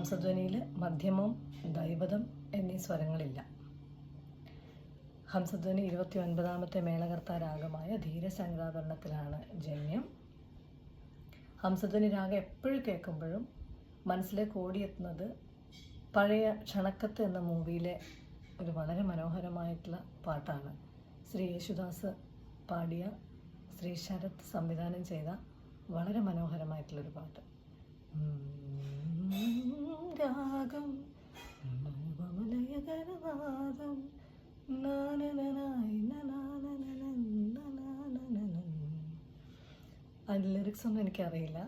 ഹംസധ്വനിയിൽ മധ്യമം, ദൈവതം എന്നീ സ്വരങ്ങളില്ല. ഹംസധ്വനി 29ാമത്തെ മേളകർത്താ രാഗമായ ധീരശങ്കരാഭരണത്തിലാണ് ജന്യം. ഹംസധ്വനി രാഗം എപ്പോഴും കേൾക്കുമ്പോഴും മനസ്സിലേക്ക് ഓടിയെത്തുന്നത് പഴയ ക്ഷണക്കത്ത് എന്ന മൂവിയിലെ ഒരു വളരെ മനോഹരമായിട്ടുള്ള പാട്ടാണ്. ശ്രീ യേശുദാസ് പാടിയ, ശ്രീ ശരത് സംവിധാനം ചെയ്ത വളരെ മനോഹരമായിട്ടുള്ളൊരു പാട്ട്. രാഗം വമലയകരനാദം അതിൻ്റെ ലിറിക്സ് ഒന്നും എനിക്കറിയില്ല.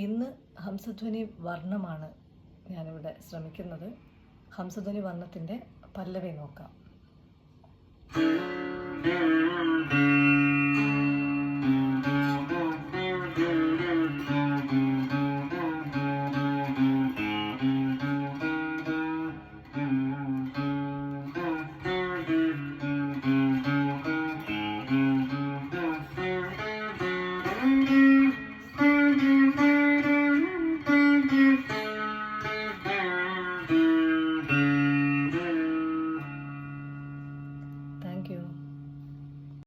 ഇന്ന് ഹംസധ്വനി വർണ്ണമാണ് ഞാനിവിടെ ശ്രമിക്കുന്നത്. ഹംസധ്വനി വർണ്ണത്തിൻ്റെ പല്ലവി നോക്കാം.